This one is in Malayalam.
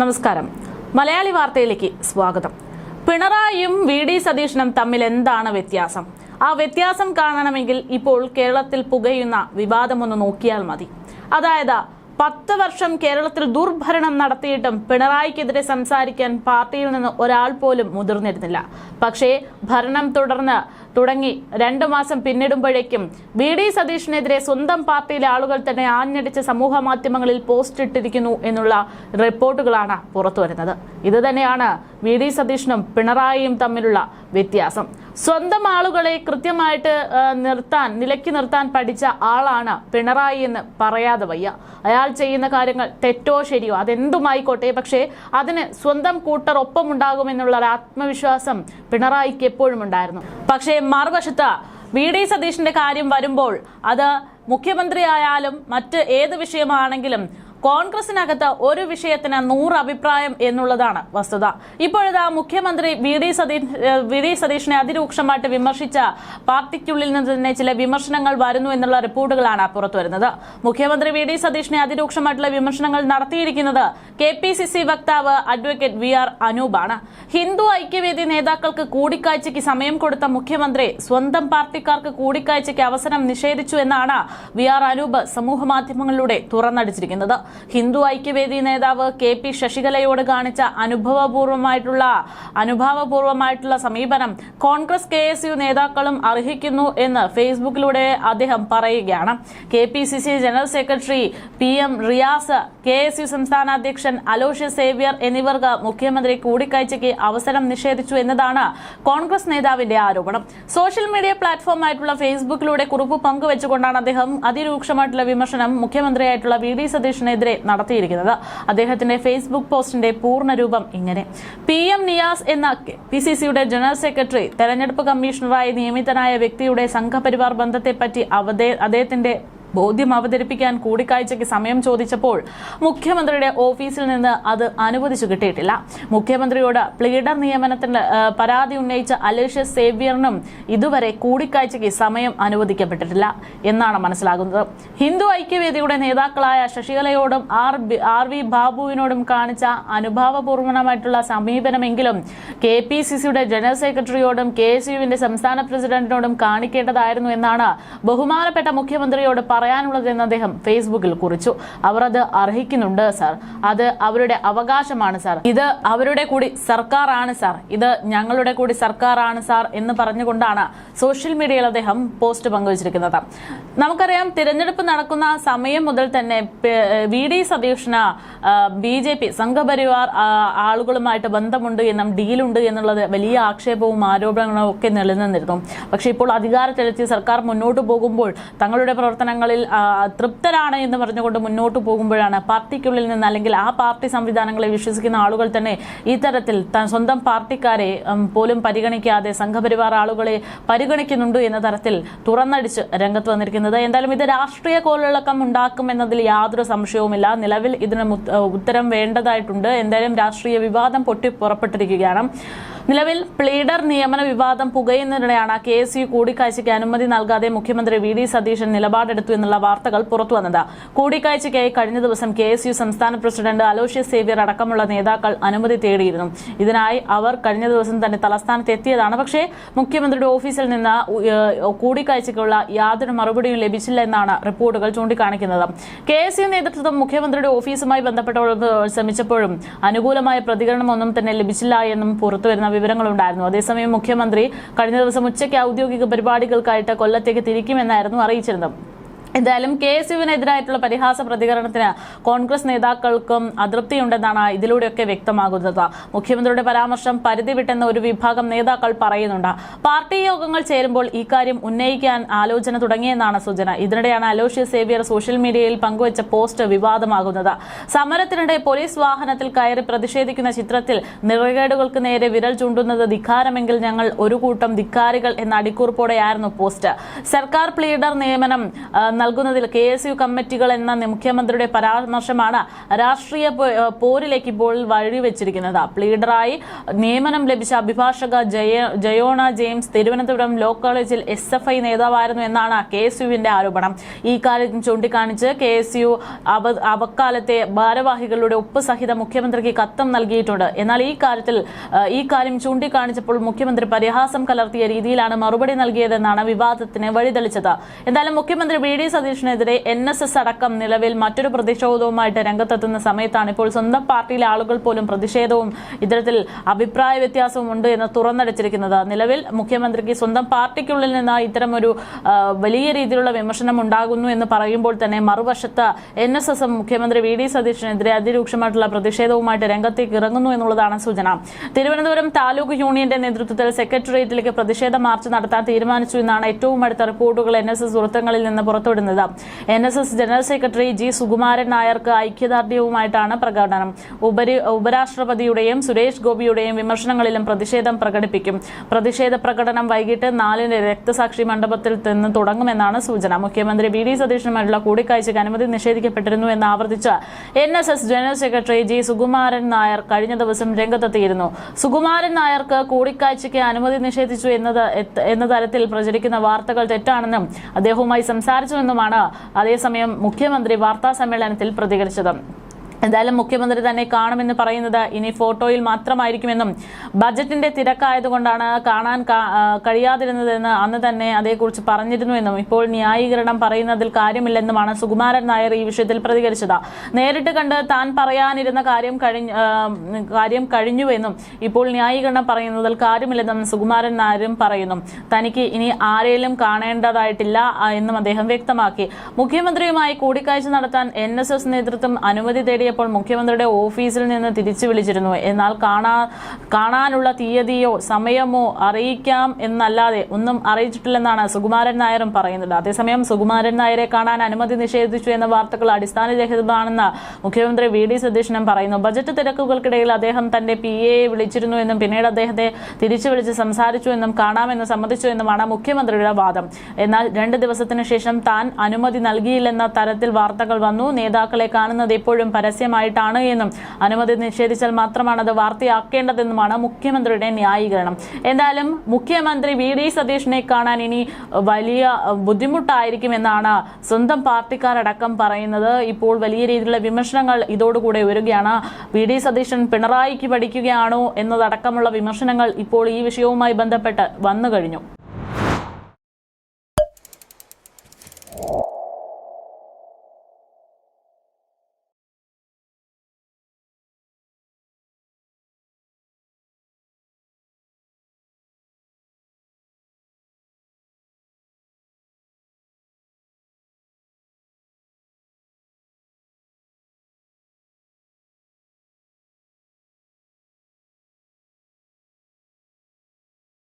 നമസ്കാരം. മലയാളി വാർത്തയിലേക്ക് സ്വാഗതം. പിണറായിയും വി.ഡി. സതീശനും തമ്മിൽ എന്താണ് വ്യത്യാസം? ആ വ്യത്യാസം കാണണമെങ്കിൽ ഇപ്പോൾ കേരളത്തിൽ പുകയുന്ന വിവാദമൊന്ന് നോക്കിയാൽ മതി. അതായത് 10 വർഷം കേരളത്തിൽ ദുർഭരണം നടത്തിയിട്ടും പിണറായിക്കെതിരെ സംസാരിക്കാൻ പാർട്ടിയിൽ നിന്ന് ഒരാൾ പോലും മുതിർന്നിരുന്നില്ല. പക്ഷേ ഭരണം തുടങ്ങി 2 മാസം പിന്നിടുമ്പോഴേക്കും വി.ഡി. സതീശനെതിരെ സ്വന്തം പാർട്ടിയിലെ ആളുകൾ തന്നെ ആഞ്ഞടിച്ച് സമൂഹ മാധ്യമങ്ങളിൽ പോസ്റ്റ് ഇട്ടിരിക്കുന്നു എന്നുള്ള റിപ്പോർട്ടുകളാണ് പുറത്തുവരുന്നത്. ഇത് തന്നെയാണ് വി.ഡി. സതീശനും പിണറായിയും തമ്മിലുള്ള വ്യത്യാസം. സ്വന്തം ആളുകളെ കൃത്യമായിട്ട് നിലയ്ക്ക് നിർത്താൻ പഠിച്ച ആളാണ് പിണറായി എന്ന് പറയാതെ വയ്യ. അയാൾ ചെയ്യുന്ന കാര്യങ്ങൾ തെറ്റോ ശരിയോ അതെന്തുമായിക്കോട്ടെ, പക്ഷേ അതിന് സ്വന്തം കൂട്ടർ ഒപ്പമുണ്ടാകുമെന്നുള്ള ഒരു ആത്മവിശ്വാസം പിണറായിക്ക് എപ്പോഴും ഉണ്ടായിരുന്നു. പക്ഷേ മറുവശത്ത് വി.ഡി. സതീശന്റെ കാര്യം വരുമ്പോൾ അത് മുഖ്യമന്ത്രിയായാലും മറ്റ് ഏത് വിഷയമാണെങ്കിലും കോൺഗ്രസിനകത്ത് ഒരു വിഷയത്തിന് 100 അഭിപ്രായം എന്നുള്ളതാണ് വസ്തുത. ഇപ്പോഴത്തെ മുഖ്യമന്ത്രി വി.ഡി. സതീശനെ അതിരൂക്ഷമായിട്ട് വിമർശിച്ച പാർട്ടിക്കുള്ളിൽ നിന്ന് തന്നെ ചില വിമർശനങ്ങൾ വരുന്നു എന്നുള്ള റിപ്പോർട്ടുകളാണ് പുറത്തുവരുന്നത്. മുഖ്യമന്ത്രി വി.ഡി. സതീശനെ അതിരൂക്ഷമായിട്ടുള്ള വിമർശനങ്ങൾ നടത്തിയിരിക്കുന്നത് KPCC വക്താവ് അഡ്വക്കേറ്റ് VR അനൂപാണ്. ഹിന്ദു ഐക്യവേദി നേതാക്കൾക്ക് കൂടിക്കാഴ്ചയ്ക്ക് സമയം കൊടുത്ത മുഖ്യമന്ത്രി സ്വന്തം പാർട്ടിക്കാർക്ക് കൂടിക്കാഴ്ചയ്ക്ക് അവസരം നിഷേധിച്ചു എന്നാണ് VR അനൂപ് സമൂഹ മാധ്യമങ്ങളിലൂടെ തുറന്നടിച്ചിരിക്കുന്നത്. ഹിന്ദു ഐക്യവേദി നേതാവ് KP ശശികലയോട് കാണിച്ച അനുഭാവപൂർവമായിട്ടുള്ള സമീപനം കോൺഗ്രസ് KSU നേതാക്കളും അർഹിക്കുന്നു എന്ന് ഫേസ്ബുക്കിലൂടെ അദ്ദേഹം പറയുകയാണ്. KPCC general secretary PM Riyas, KSU സംസ്ഥാന അധ്യക്ഷൻ അലോഷ്യസ് സേവ്യർ എന്നിവർക്ക് മുഖ്യമന്ത്രി കൂടിക്കാഴ്ചയ്ക്ക് അവസരം നിഷേധിച്ചു എന്നതാണ് കോൺഗ്രസ് നേതാവിന്റെ ആരോപണം. സോഷ്യൽ മീഡിയ പ്ലാറ്റ്ഫോമായിട്ടുള്ള ഫേസ്ബുക്കിലൂടെ കുറിപ്പ് പങ്കുവെച്ചുകൊണ്ടാണ് അദ്ദേഹം അതിരൂക്ഷമായിട്ടുള്ള വിമർശനം മുഖ്യമന്ത്രിയായിട്ടുള്ള വി.ഡി. സതീശനെതിരെ നടത്തിയിരിക്കുന്നത്. അദ്ദേഹത്തിന്റെ ഫേസ്ബുക്ക് പോസ്റ്റിന്റെ പൂർണ്ണരൂപം ഇങ്ങനെ: PM നിയാസ് എന്ന KPCCയുടെ ജനറൽ സെക്രട്ടറി തെരഞ്ഞെടുപ്പ് കമ്മീഷണറായി നിയമിതനായ വ്യക്തിയുടെ സംഘപരിവാർ ബന്ധത്തെപ്പറ്റി അദ്ദേഹത്തിന്റെ ബോധ്യം അവതരിപ്പിക്കാൻ കൂടിക്കാഴ്ചയ്ക്ക് സമയം ചോദിച്ചപ്പോൾ മുഖ്യമന്ത്രിയുടെ ഓഫീസിൽ നിന്ന് അത് അനുവദിച്ചു കിട്ടിയിട്ടില്ല. മുഖ്യമന്ത്രിയോട് പ്ലീഡർ നിയമനത്തിന് പരാതി ഉന്നയിച്ച അലോഷ്യസ് സേവ്യറിനും ഇതുവരെ കൂടിക്കാഴ്ചയ്ക്ക് സമയം അനുവദിക്കപ്പെട്ടിട്ടില്ല എന്നാണ് മനസ്സിലാകുന്നത്. ഹിന്ദു ഐക്യവേദിയുടെ നേതാക്കളായ ശശികലയോടും RV ബാബുവിനോടും കാണിച്ച അനുഭാവപൂർവമായിട്ടുള്ള സമീപനമെങ്കിലും KPCCയുടെ ജനറൽ സെക്രട്ടറിയോടും KSUവിന്റെ സംസ്ഥാന പ്രസിഡന്റിനോടും കാണിക്കേണ്ടതായിരുന്നു എന്നാണ് ബഹുമാനപ്പെട്ട മുഖ്യമന്ത്രിയോട് പറയാനുള്ളതെന്ന് അദ്ദേഹം ഫേസ്ബുക്കിൽ കുറിച്ചു. അവർ അത് അർഹിക്കുന്നുണ്ട് സർ, അത് അവരുടെ അവകാശമാണ് സർ, ഇത് അവരുടെ കൂടി സർക്കാരാണ് സർ, ഇത് ഞങ്ങളുടെ കൂടി സർക്കാരാണ് സർ എന്ന് പറഞ്ഞുകൊണ്ടാണ് സോഷ്യൽ മീഡിയയിൽ അദ്ദേഹം പോസ്റ്റ് പങ്കുവച്ചിരിക്കുന്നത്. നമുക്കറിയാം, തിരഞ്ഞെടുപ്പ് നടക്കുന്ന സമയം മുതൽ തന്നെ വി.ഡി. സതീശന് BJP സംഘപരിവാർ ആളുകളുമായിട്ട് ബന്ധമുണ്ട് എന്നും ഡീലുണ്ട് എന്നുള്ളത് വലിയ ആക്ഷേപവും ആരോപണങ്ങളും ഒക്കെ നിലനിന്നിരുന്നു. പക്ഷെ ഇപ്പോൾ അധികാരത്തിലെത്തി സർക്കാർ മുന്നോട്ട് പോകുമ്പോൾ തങ്ങളുടെ പ്രവർത്തനങ്ങളിൽ തൃപ്തരാണ് എന്ന് പറഞ്ഞുകൊണ്ട് മുന്നോട്ട് പോകുമ്പോഴാണ് പാർട്ടിക്കുള്ളിൽ നിന്ന് അല്ലെങ്കിൽ ആ പാർട്ടി സംവിധാനങ്ങളെ വിശ്വസിക്കുന്ന ആളുകൾ തന്നെ ഇത്തരത്തിൽ സ്വന്തം പാർട്ടിക്കാരെ പോലും പരിഗണിക്കാതെ സംഘപരിവാർ ആളുകളെ പരിഗണിക്കുന്നുണ്ട് എന്ന തരത്തിൽ തുറന്നടിച്ച് രംഗത്ത് വന്നിരിക്കുന്നത്. എന്തായാലും ഇത് രാഷ്ട്രീയ കോളിളക്കം ഉണ്ടാക്കുമെന്നതിൽ യാതൊരു സംശയവുമില്ല. നിലവിൽ ഇതിന് ഉത്തരം വേണ്ടതായിട്ടുണ്ട്. എന്തായാലും രാഷ്ട്രീയ വിവാദം പുറപ്പെട്ടിരിക്കുകയാണ്. നിലവിൽ പ്ലീഡർ നിയമന വിവാദം പുകയുന്നതിനിടെയാണ് KSU കൂടിക്കാഴ്ചയ്ക്ക് അനുമതി നൽകാതെ മുഖ്യമന്ത്രി വി.ഡി. സതീശൻ നിലപാടെടുത്തു എന്നുള്ള വാർത്തകൾ പുറത്തുവന്നത്. കൂടിക്കാഴ്ചയ്ക്കായി കഴിഞ്ഞ ദിവസം KSU സംസ്ഥാന പ്രസിഡന്റ് അലോഷ്യസ് സേവ്യർ അടക്കമുള്ള നേതാക്കൾ അനുമതി തേടിയിരുന്നു. ഇതിനായി അവർ കഴിഞ്ഞ ദിവസം തന്നെ തലസ്ഥാനത്ത് എത്തിയതാണ്. പക്ഷേ മുഖ്യമന്ത്രിയുടെ ഓഫീസിൽ നിന്ന് കൂടിക്കാഴ്ചയ്ക്കുള്ള യാതൊരു മറുപടിയും ലഭിച്ചില്ല എന്നാണ് റിപ്പോർട്ടുകൾ ചൂണ്ടിക്കാണിക്കുന്നത്. KSU നേതൃത്വം മുഖ്യമന്ത്രിയുടെ ഓഫീസുമായി ബന്ധപ്പെട്ട ശ്രമിച്ചപ്പോഴും അനുകൂലമായ പ്രതികരണമൊന്നും തന്നെ ലഭിച്ചില്ല എന്നും പുറത്തുവരുന്ന വിവരങ്ങളുണ്ടായിരുന്നു. അതേസമയം മുഖ്യമന്ത്രി കഴിഞ്ഞ ദിവസം ഉച്ചയ്ക്ക് ഔദ്യോഗിക പരിപാടികൾക്കായിട്ട് കൊല്ലത്തേക്ക് തിരിക്കുമെന്നായിരുന്നു അറിയിച്ചിരുന്നത്. എന്തായാലും KSUവിനെതിരായിട്ടുള്ള പരിഹാസ പ്രതികരണത്തിന് കോൺഗ്രസ് നേതാക്കൾക്കും അതൃപ്തിയുണ്ടെന്നാണ് ഇതിലൂടെയൊക്കെ വ്യക്തമാകുന്നത്. മുഖ്യമന്ത്രിയുടെ പരാമർശം പരിധി വിട്ടെന്ന ഒരു വിഭാഗം നേതാക്കൾ പറയുന്നുണ്ട്. പാർട്ടി യോഗങ്ങൾ ചേരുമ്പോൾ ഇക്കാര്യം ഉന്നയിക്കാൻ ആലോചന തുടങ്ങിയെന്നാണ് സൂചന. ഇതിനിടെയാണ് അലോഷ്യസ് സേവ്യർ സോഷ്യൽ മീഡിയയിൽ പങ്കുവച്ച പോസ്റ്റ് വിവാദമാകുന്നത്. സമരത്തിനിടെ പോലീസ് വാഹനത്തിൽ കയറി പ്രതിഷേധിക്കുന്ന ചിത്രത്തിൽ നിറകേടുകൾക്ക് നേരെ വിരൽ ചൂണ്ടുന്നത് ധിക്കാരമെങ്കിൽ ഞങ്ങൾ ഒരു കൂട്ടം ധിക്കാരികൾ എന്ന അടിക്കുറിപ്പോടെയായിരുന്നു പോസ്റ്റ്. സർക്കാർ പ്ലീഡർ നിയമനം നൽകുന്നതിൽ KSU കമ്മിറ്റികൾ എന്ന മുഖ്യമന്ത്രിയുടെ പരാമർശമാണ് രാഷ്ട്രീയ പോരിലേക്ക് ഇപ്പോൾ വഴിവെച്ചിരിക്കുന്നത്. പ്ലീഡറായി നിയമനം ലഭിച്ച അഭിഭാഷക ജയോണ ജെയിംസ് തിരുവനന്തപുരം ലോ കോളേജിൽ SFI നേതാവായിരുന്നു എന്നാണ് KSUവിന്റെ ആരോപണം. ഈ കാര്യം ചൂണ്ടിക്കാണിച്ച് KSU അവക്കാലത്തെ ഭാരവാഹികളുടെ ഒപ്പ് സഹിത മുഖ്യമന്ത്രിക്ക് കത്തും നൽകിയിട്ടുണ്ട്. എന്നാൽ ഈ കാര്യം ചൂണ്ടിക്കാണിച്ചപ്പോൾ മുഖ്യമന്ത്രി പരിഹാസം കലർത്തിയ രീതിയിലാണ് മറുപടി നൽകിയതെന്നാണ് വിവാദത്തിന് വഴിതെളിച്ചത്. എന്തായാലും മുഖ്യമന്ത്രി VD സതീഷിനെതിരെ NSS അടക്കം നിലവിൽ മറ്റൊരു പ്രതിഷേധവുമായിട്ട് രംഗത്തെത്തുന്ന സമയത്താണ് ഇപ്പോൾ സ്വന്തം പാർട്ടിയിലെ ആളുകൾ പോലും പ്രതിഷേധവും ഇത്തരത്തിൽ അഭിപ്രായ വ്യത്യാസവും ഉണ്ട് എന്ന് തുറന്നടിച്ചിരിക്കുന്നത്. നിലവിൽ മുഖ്യമന്ത്രിക്ക് സ്വന്തം പാർട്ടിക്കുള്ളിൽ നിന്ന് ഇത്തരമൊരു വലിയ രീതിയിലുള്ള വിമർശനം ഉണ്ടാകുന്നു എന്ന് പറയുമ്പോൾ തന്നെ മറുവശത്ത് NSS മുഖ്യമന്ത്രി VD സതീഷിനെതിരെ അതിരൂക്ഷമായിട്ടുള്ള പ്രതിഷേധവുമായിട്ട് രംഗത്തേക്ക് ഇറങ്ങുന്നു എന്നുള്ളതാണ് സൂചന. തിരുവനന്തപുരം താലൂക്ക് യൂണിയന്റെ നേതൃത്വത്തിൽ സെക്രട്ടേറിയറ്റിലേക്ക് പ്രതിഷേധ മാർച്ച് നടത്താൻ തീരുമാനിച്ചു എന്നാണ് ഏറ്റവും അടുത്ത റിപ്പോർട്ടുകൾ NSS വൃത്തങ്ങളിൽ നിന്ന് പുറത്തുവിടുന്നത്. NSS general secretary G Sukumaran നായർക്ക് ഐക്യദാർഢ്യവുമായിട്ടാണ് പ്രകടനം. ഉപരാഷ്ട്രപതിയുടെയും സുരേഷ് ഗോപിയുടെയും വിമർശനങ്ങളിലും പ്രതിഷേധം പ്രകടിപ്പിക്കും. പ്രതിഷേധ പ്രകടനം വൈകിട്ട് 4-ന് രക്തസാക്ഷി മണ്ഡപത്തിൽ നിന്ന് തുടങ്ങുമെന്നാണ് സൂചന. മുഖ്യമന്ത്രി VD സതീഷിനുമായുള്ള കൂടിക്കാഴ്ചയ്ക്ക് അനുമതി നിഷേധിക്കപ്പെട്ടിരുന്നു എന്ന് ആവർത്തിച്ച് NSS general secretary G Sukumaran Nair കഴിഞ്ഞ ദിവസം രംഗത്തെത്തിയിരുന്നു. സുകുമാരൻ നായർക്ക് കൂടിക്കാഴ്ചയ്ക്ക് അനുമതി നിഷേധിച്ചു എന്ന തരത്തിൽ പ്രചരിക്കുന്ന വാർത്തകൾ തെറ്റാണെന്നും അദ്ദേഹവുമായി സംസാരിച്ചുവെന്നുമാണ് അതേസമയം മുഖ്യമന്ത്രി വാർത്താ സമ്മേളനത്തിൽ പ്രതികരിച്ചത്. എന്തായാലും മുഖ്യമന്ത്രി തന്നെ കാണുമെന്ന് പറയുന്നത് ഇനി ഫോട്ടോയിൽ മാത്രമായിരിക്കുമെന്നും ബജറ്റിന്റെ തിരക്കായതുകൊണ്ടാണ് കാണാൻ കഴിയാതിരുന്നതെന്ന് അന്ന് തന്നെ അതേക്കുറിച്ച് പറഞ്ഞിരുന്നുവെന്നും ഇപ്പോൾ ന്യായീകരണം പറയുന്നതിൽ കാര്യമില്ലെന്നുമാണ് സുകുമാരൻ നായർ ഈ വിഷയത്തിൽ പ്രതികരിച്ചത്. നേരിട്ട് കണ്ട് താൻ പറയാനിരുന്ന കാര്യം കഴിഞ്ഞുവെന്നും ഇപ്പോൾ ന്യായീകരണം പറയുന്നതിൽ കാര്യമില്ലെന്നും സുകുമാരൻ നായരും പറയുന്നു. തനിക്ക് ഇനി ആരെയും കാണേണ്ടതായിട്ടില്ല എന്നും അദ്ദേഹം വ്യക്തമാക്കി. മുഖ്യമന്ത്രിയുമായി കൂടിക്കാഴ്ച നടത്താൻ NSS നേതൃത്വം അനുമതി തേടിയ മുഖ്യമന്ത്രിയുടെ ഓഫീസിൽ നിന്ന് തിരിച്ചു വിളിച്ചിരുന്നു. എന്നാൽ കാണാനുള്ള തീയതിയോ സമയമോ അറിയിക്കാം എന്നല്ലാതെ ഒന്നും അറിയിച്ചിട്ടില്ലെന്നാണ് സുകുമാരൻ നായരും പറയുന്നത്. അതേസമയം സുകുമാരൻ നായരെ കാണാൻ അനുമതി നിഷേധിച്ചു എന്ന വാർത്തകൾ അടിസ്ഥാനരഹിതമാണെന്ന് മുഖ്യമന്ത്രി VD സതീശനും പറയുന്നു. ബജറ്റ് തിരക്കുകൾക്കിടയിൽ അദ്ദേഹം തന്റെ PAയെ വിളിച്ചിരുന്നു എന്നും പിന്നീട് അദ്ദേഹത്തെ തിരിച്ചു വിളിച്ച് സംസാരിച്ചു എന്നും കാണാമെന്ന് സമ്മതിച്ചു എന്നുമാണ് മുഖ്യമന്ത്രിയുടെ വാദം. എന്നാൽ 2 ദിവസത്തിന് ശേഷം താൻ അനുമതി നൽകിയില്ലെന്ന തരത്തിൽ വാർത്തകൾ വന്നു. നേതാക്കളെ കാണുന്നത് എപ്പോഴും പരസ്യമായിട്ടാണ് എന്നും അനുമതി നിഷേധിച്ചാൽ മാത്രമാണ് അത് വാർത്തയാക്കേണ്ടതെന്നുമാണ് മുഖ്യമന്ത്രിയുടെ ന്യായീകരണം. എന്തായാലും മുഖ്യമന്ത്രി VD സതീഷിനെ കാണാൻ ഇനി വലിയ ബുദ്ധിമുട്ടായിരിക്കുമെന്നാണ് സ്വന്തം പാർട്ടിക്കാരടക്കം പറയുന്നത്. ഇപ്പോൾ വലിയ രീതിയിലുള്ള വിമർശനങ്ങൾ ഇതോടുകൂടെ ഉയരുകയാണ്. VD സതീശൻ പിണറായിക്ക് പഠിക്കുകയാണോ എന്നതടക്കമുള്ള വിമർശനങ്ങൾ ഇപ്പോൾ ഈ വിഷയവുമായി ബന്ധപ്പെട്ട് വന്നു കഴിഞ്ഞു.